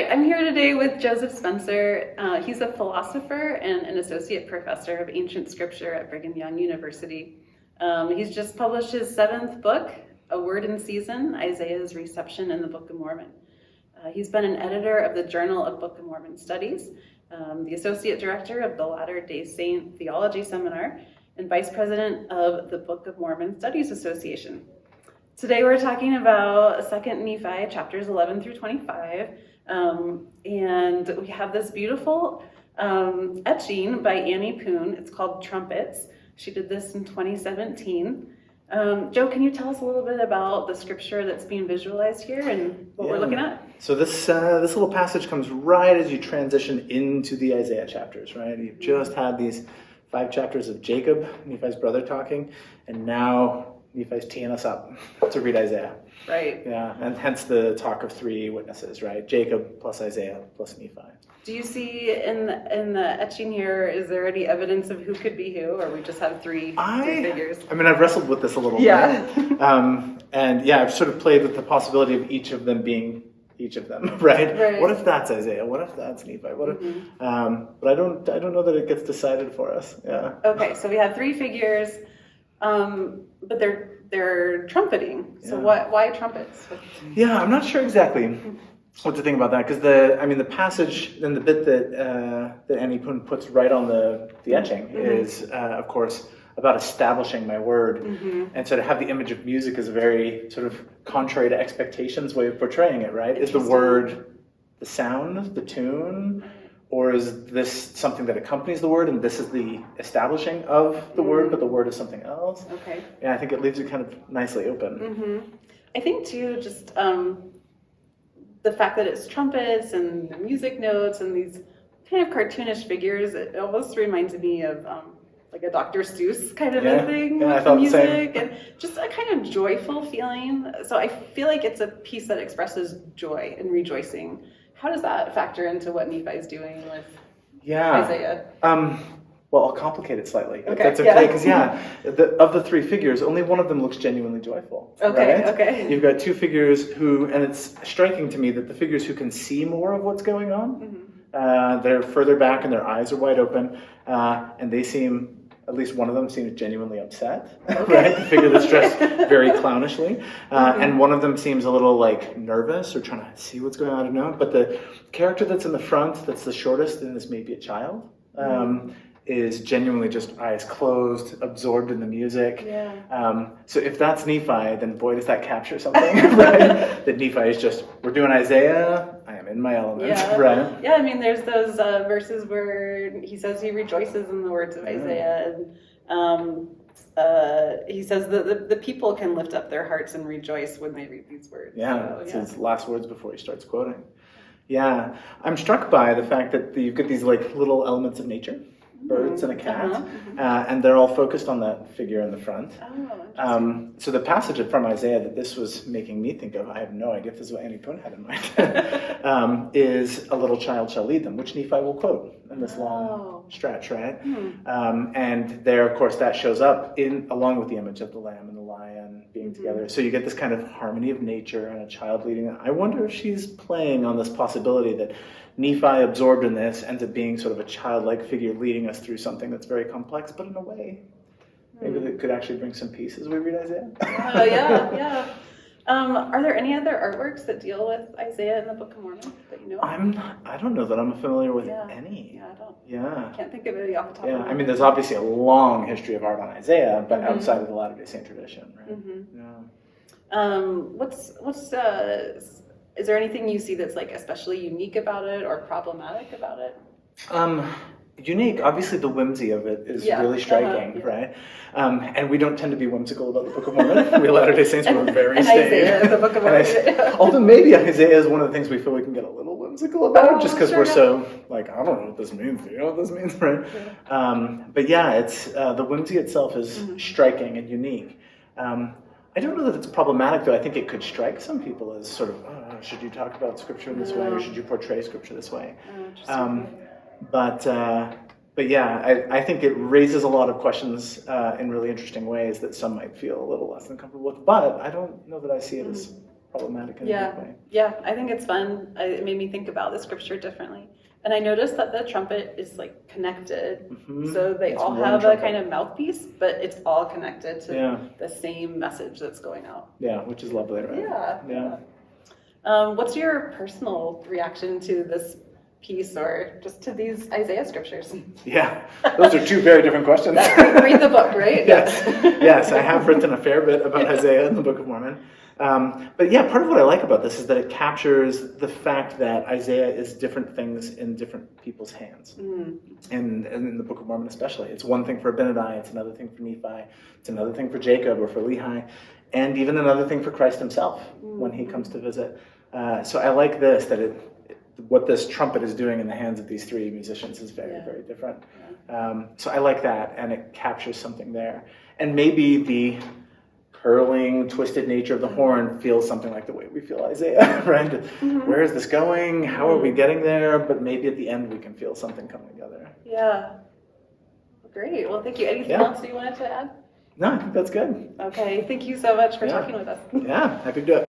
right, I'm here today with Joseph Spencer. He's a philosopher and an associate professor of ancient scripture at Brigham Young University. He's just published his 7th book, A Word in Season, Isaiah's Reception in the Book of Mormon. He's been an editor of the Journal of Book of Mormon Studies, the associate director of the Latter-day Saint Theology Seminar, and vice president of the Book of Mormon Studies Association. Today we're talking about 2 Nephi, chapters 11 through 25, and we have this beautiful etching by Annie Poon. It's called Trumpets. She did this in 2017. Joe, can you tell us a little bit about the scripture that's being visualized here and what we're looking at? So this little passage comes right as you transition into the Isaiah chapters, right? You've just had these 5 chapters of Jacob, Nephi's brother, talking, and now Nephi's teeing us up to read Isaiah. Right. Yeah, and hence the talk of 3 witnesses, right? Jacob plus Isaiah plus Nephi. Do you see in the etching here, is there any evidence of who could be who, or we just have three figures? I mean, I've wrestled with this a little bit. And yeah, I've sort of played with the possibility of each of them being each of them, right? What if that's Isaiah? What if that's Nephi? What if, but I don't know that it gets decided for us. Yeah. Okay, so we have 3 figures. But they're trumpeting. So why trumpets? Yeah, I'm not sure exactly what to think about that, because the passage and the bit that Annie Poon puts right on the etching is of course about establishing my word, and so to have the image of music is a very sort of contrary to expectations way of portraying it, right? Is the word the sound, the tune? Or is this something that accompanies the word, and this is the establishing of the word, but the word is something else? Okay. Yeah, I think it leaves it kind of nicely open. I think, too, just the fact that it's trumpets and the music notes and these kind of cartoonish figures, it almost reminds me of like a Dr. Seuss kind of a thing with the music, and just a kind of joyful feeling. So I feel like it's a piece that expresses joy and rejoicing. How does that factor into what Nephi is doing with Isaiah? Well, I'll complicate it slightly, if that's okay, because of the 3 figures, only one of them looks genuinely joyful. Okay. You've got 2 figures who, and it's striking to me that the figures who can see more of what's going on, they're further back and their eyes are wide open, and they seem, at least one of them seems genuinely upset, right? The figure that's dressed very clownishly. And one of them seems a little like nervous or trying to see what's going on, I don't know. But the character that's in the front, that's the shortest, and is maybe a child, is genuinely just eyes closed, absorbed in the music. So if that's Nephi, then boy, does that capture something, right? That Nephi is just, we're doing Isaiah, I am in my element, right? Yeah, I mean, there's those verses where he says he rejoices in the words of Isaiah, and he says that the people can lift up their hearts and rejoice when they read these words. It's his last words before he starts quoting. Yeah, I'm struck by the fact that you've got these like little elements of nature, birds and a cat, and they're all focused on that figure in the front. So the passage from Isaiah that this was making me think of, I have no idea if this is what Annie Poon had in mind, is "A little child shall lead them," which Nephi will quote in this long stretch, right? And there, of course, that shows up along with the image of the lamb and the lion being together. So you get this kind of harmony of nature and a child leading them. I wonder if she's playing on this possibility that Nephi, absorbed in this, ends up being sort of a childlike figure leading us through something that's very complex, but in a way, maybe that could actually bring some peace as we read Isaiah. Are there any other artworks that deal with Isaiah in the Book of Mormon that you know of? I don't know that I'm familiar with any. I can't think of any off the top of my head. I mean, there's obviously a long history of art on Isaiah, but outside of the Latter-day Saint tradition, right? Is there anything you see that's like especially unique about it or problematic about it? Unique, obviously the whimsy of it is really striking, right? And we don't tend to be whimsical about the Book of Mormon. We Latter-day Saints were very staid. Isaiah, the Book of Mormon. Although maybe Isaiah is one of the things we feel we can get a little whimsical about, just because we're so like, I don't know what this means. Do you know what this means, right? But yeah, it's the whimsy itself is striking and unique. I don't know that it's problematic, though. I think it could strike some people as sort of, should you talk about Scripture in this way, or should you portray Scripture this way? But yeah, I think it raises a lot of questions in really interesting ways that some might feel a little less than comfortable with. But I don't know that I see it as problematic in a Yeah. good way. Yeah, I think it's fun. It made me think about the scripture differently. And I noticed that the trumpet is like connected. Mhm. So they It's all one have trumpet. a kind of mouthpiece, but it's all connected to Yeah. the same message that's going out. Yeah, which is lovely, right? Yeah. Yeah. What's your personal reaction to this piece or just to these Isaiah scriptures? Yeah, those are two very different questions. Read the book, right? Yes, yes, I have written a fair bit about Isaiah in the Book of Mormon. But yeah, part of what I like about this is that it captures the fact that Isaiah is different things in different people's hands. And in the Book of Mormon especially. It's one thing for Abinadi, it's another thing for Nephi, it's another thing for Jacob or for Lehi, and even another thing for Christ himself when he comes to visit. So I like this, that what this trumpet is doing in the hands of these three musicians is very, very different. So I like that, and it captures something there. And maybe the curling, twisted nature of the horn feels something like the way we feel Isaiah, right? Where is this going? How are we getting there? But maybe at the end we can feel something coming together. Yeah. Great. Well, thank you. Anything else you wanted to add? No, I think that's good. Okay. Thank you so much for talking with us. Yeah, happy to do it.